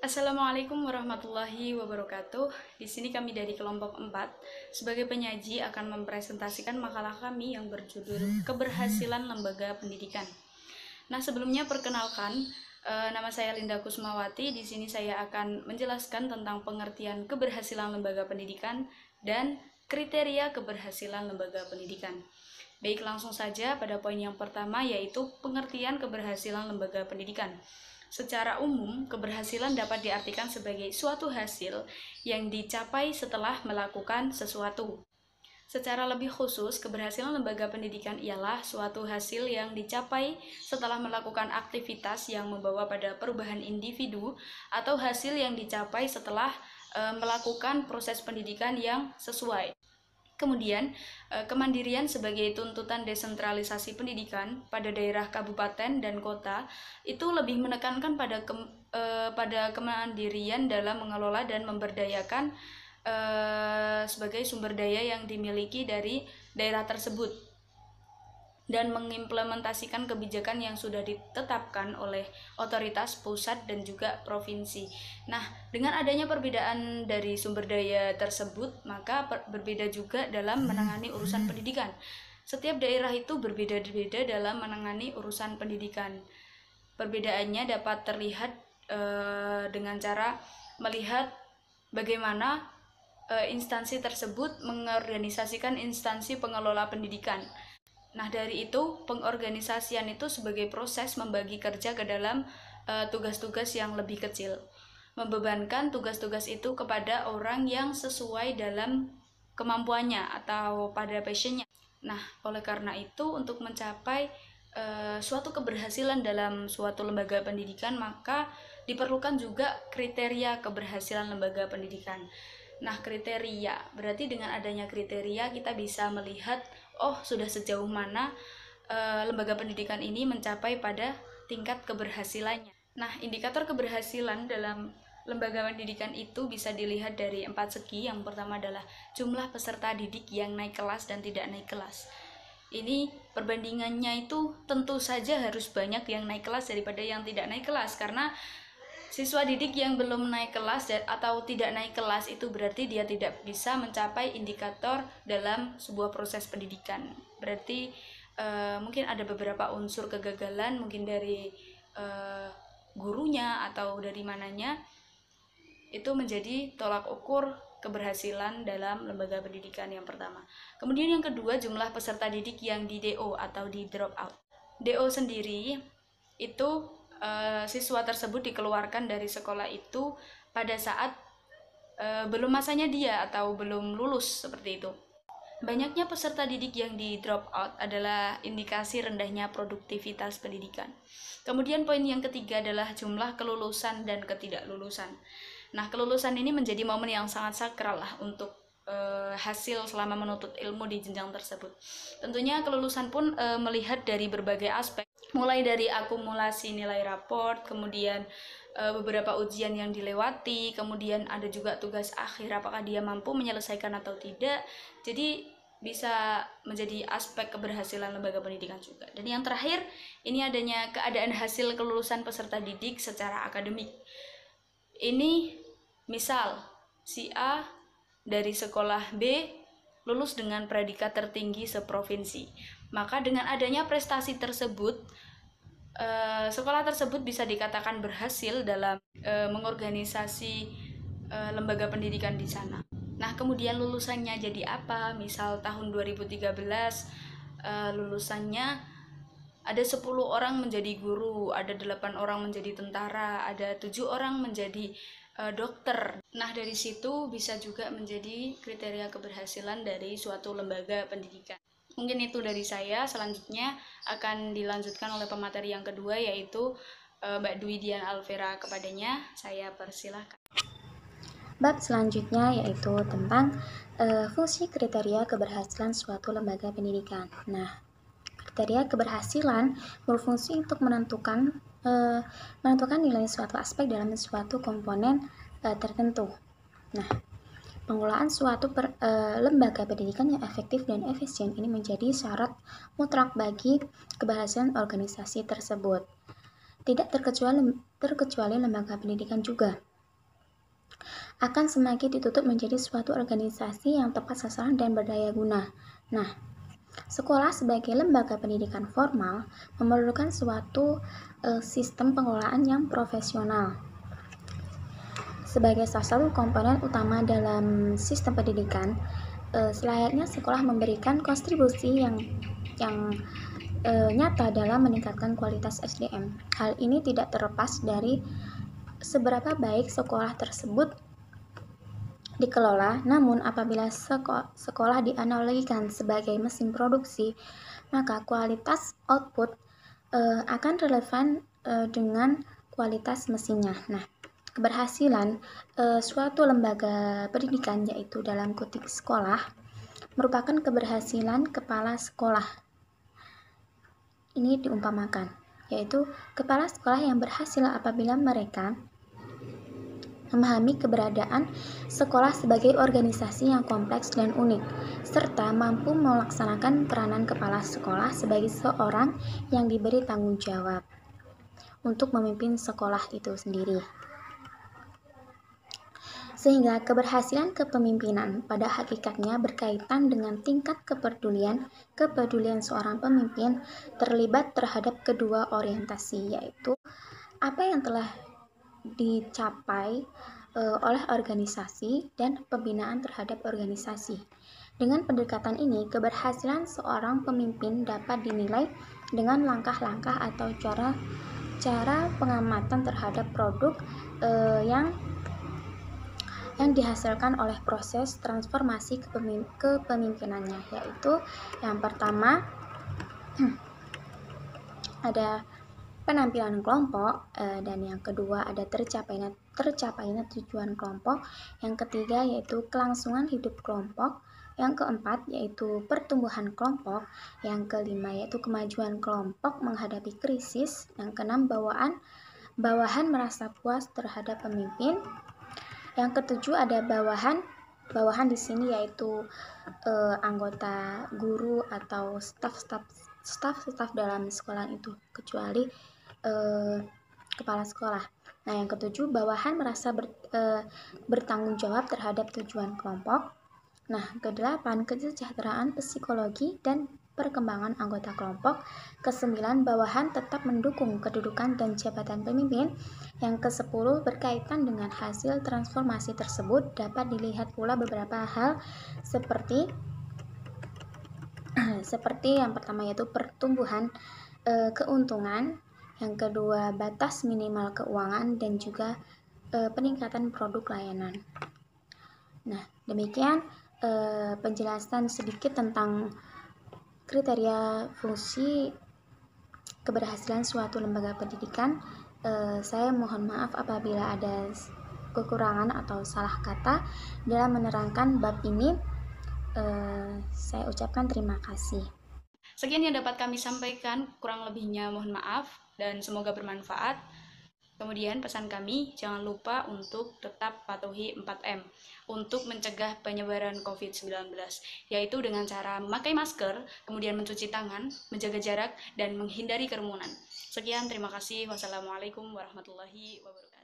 Assalamualaikum warahmatullahi wabarakatuh. Di sini kami dari kelompok 4 sebagai penyaji akan mempresentasikan makalah kami yang berjudul Keberhasilan Lembaga Pendidikan. Nah, sebelumnya perkenalkan, nama saya Linda Kusmawati. Di sini saya akan menjelaskan tentang pengertian keberhasilan lembaga pendidikan dan kriteria keberhasilan lembaga pendidikan. Baik, langsung saja pada poin yang pertama, yaitu pengertian keberhasilan lembaga pendidikan. Secara umum, keberhasilan dapat diartikan sebagai suatu hasil yang dicapai setelah melakukan sesuatu. Secara lebih khusus, keberhasilan lembaga pendidikan ialah suatu hasil yang dicapai setelah melakukan aktivitas yang membawa pada perubahan individu atau hasil yang dicapai setelah melakukan proses pendidikan yang sesuai. Kemudian, kemandirian sebagai tuntutan desentralisasi pendidikan pada daerah kabupaten dan kota itu lebih menekankan pada kemandirian dalam mengelola dan memberdayakan sebagai sumber daya yang dimiliki dari daerah tersebut dan mengimplementasikan kebijakan yang sudah ditetapkan oleh otoritas pusat dan juga provinsi. Nah, dengan adanya perbedaan dari sumber daya tersebut, maka berbeda juga dalam menangani urusan pendidikan. Setiap daerah itu berbeda-beda dalam menangani urusan pendidikan. Perbedaannya dapat terlihat dengan cara melihat bagaimana instansi tersebut mengorganisasikan instansi pengelola pendidikan. Nah, dari itu, pengorganisasian itu sebagai proses membagi kerja ke dalam tugas-tugas yang lebih kecil. Membebankan tugas-tugas itu kepada orang yang sesuai dalam kemampuannya atau pada passionnya. Nah, oleh karena itu, untuk mencapai suatu keberhasilan dalam suatu lembaga pendidikan, maka diperlukan juga kriteria keberhasilan lembaga pendidikan. Nah, kriteria, berarti dengan adanya kriteria kita bisa melihat sudah sejauh mana lembaga pendidikan ini mencapai pada tingkat keberhasilannya. Nah, indikator keberhasilan dalam lembaga pendidikan itu bisa dilihat dari 4 segi. Yang pertama adalah jumlah peserta didik yang naik kelas dan tidak naik kelas. Ini perbandingannya itu tentu saja harus banyak yang naik kelas daripada yang tidak naik kelas, karena siswa didik yang belum naik kelas atau tidak naik kelas itu berarti dia tidak bisa mencapai indikator dalam sebuah proses pendidikan. Berarti mungkin ada beberapa unsur kegagalan, mungkin dari gurunya atau dari mananya, itu menjadi tolak ukur keberhasilan dalam lembaga pendidikan yang pertama. Kemudian yang kedua, jumlah peserta didik yang di DO atau di drop out. DO sendiri itu siswa tersebut dikeluarkan dari sekolah itu pada saat belum masanya dia atau belum lulus, seperti itu. Banyaknya peserta didik yang di drop out adalah indikasi rendahnya produktivitas pendidikan. Kemudian poin yang ketiga adalah jumlah kelulusan dan ketidaklulusan. Nah, kelulusan ini menjadi momen yang sangat sakral lah untuk hasil selama menuntut ilmu di jenjang tersebut. Tentunya kelulusan pun melihat dari berbagai aspek, mulai dari akumulasi nilai raport, kemudian beberapa ujian yang dilewati, kemudian ada juga tugas akhir, apakah dia mampu menyelesaikan atau tidak. Jadi bisa menjadi aspek keberhasilan lembaga pendidikan juga. Dan yang terakhir, ini adanya keadaan hasil kelulusan peserta didik secara akademik. Ini misal si A dari sekolah B lulus dengan predikat tertinggi seprovinsi, maka dengan adanya prestasi tersebut sekolah tersebut bisa dikatakan berhasil dalam mengorganisasi lembaga pendidikan di sana. Nah, kemudian lulusannya jadi apa? Misal tahun 2013 lulusannya ada 10 orang menjadi guru, ada 8 orang menjadi tentara, ada 7 orang menjadi dokter. Nah, dari situ bisa juga menjadi kriteria keberhasilan dari suatu lembaga pendidikan. Mungkin itu dari saya. Selanjutnya akan dilanjutkan oleh pemateri yang kedua, yaitu Mbak Dwi Dian Alvera. Kepadanya saya persilahkan. Bab selanjutnya yaitu tentang fungsi kriteria keberhasilan suatu lembaga pendidikan. Nah, kriteria keberhasilan berfungsi untuk menentukan nilai suatu aspek dalam suatu komponen tertentu. Nah, pengelolaan suatu lembaga pendidikan yang efektif dan efisien ini menjadi syarat mutlak bagi keberhasilan organisasi tersebut. Tidak terkecuali lembaga pendidikan juga. akan semakin ditutup menjadi suatu organisasi yang tepat sasaran dan berdaya guna. Nah, sekolah sebagai lembaga pendidikan formal memerlukan suatu sistem pengelolaan yang profesional. Sebagai salah satu komponen utama dalam sistem pendidikan, selayaknya sekolah memberikan kontribusi yang nyata dalam meningkatkan kualitas SDM. Hal ini tidak terlepas dari seberapa baik sekolah tersebut dikelola, namun apabila sekolah dianalogikan sebagai mesin produksi, maka kualitas output akan relevan dengan kualitas mesinnya. Nah, keberhasilan suatu lembaga pendidikan, yaitu dalam kutip sekolah, merupakan keberhasilan kepala sekolah. Ini diumpamakan, yaitu kepala sekolah yang berhasil apabila mereka memahami keberadaan sekolah sebagai organisasi yang kompleks dan unik, serta mampu melaksanakan peranan kepala sekolah sebagai seorang yang diberi tanggung jawab untuk memimpin sekolah itu sendiri. Sehingga keberhasilan kepemimpinan pada hakikatnya berkaitan dengan tingkat kepedulian seorang pemimpin terlibat terhadap kedua orientasi, yaitu apa yang telah dicapai oleh organisasi dan pembinaan terhadap organisasi. Dengan pendekatan ini, keberhasilan seorang pemimpin dapat dinilai dengan langkah-langkah atau cara pengamatan terhadap produk yang dihasilkan oleh proses transformasi kepemimpinannya, yaitu yang pertama ada penampilan kelompok, dan yang kedua ada tercapainya tujuan kelompok, yang ketiga yaitu kelangsungan hidup kelompok, yang keempat yaitu pertumbuhan kelompok, yang kelima yaitu kemajuan kelompok menghadapi krisis, yang keenam bawahan merasa puas terhadap pemimpin, yang ketujuh ada bawahan di sini yaitu anggota guru atau staf dalam sekolah itu, kecuali kepala sekolah. Nah, yang ketujuh, bawahan merasa bertanggung jawab terhadap tujuan kelompok. Nah, kedelapan, kesejahteraan psikologi dan perkembangan anggota kelompok. Kesembilan, bawahan tetap mendukung kedudukan dan jabatan pemimpin. Yang kesepuluh, berkaitan dengan hasil transformasi tersebut dapat dilihat pula beberapa hal seperti yang pertama yaitu pertumbuhan keuntungan, yang kedua batas minimal keuangan, dan juga peningkatan produk layanan. Nah, demikian penjelasan sedikit tentang kriteria fungsi keberhasilan suatu lembaga pendidikan. Saya mohon maaf apabila ada kekurangan atau salah kata dalam menerangkan bab ini. Saya ucapkan terima kasih. Sekian yang dapat kami sampaikan, kurang lebihnya mohon maaf dan semoga bermanfaat. Kemudian pesan kami, jangan lupa untuk tetap patuhi 4M untuk mencegah penyebaran COVID-19, yaitu dengan cara memakai masker, kemudian mencuci tangan, menjaga jarak, dan menghindari kerumunan. Sekian, terima kasih. Wassalamualaikum warahmatullahi wabarakatuh.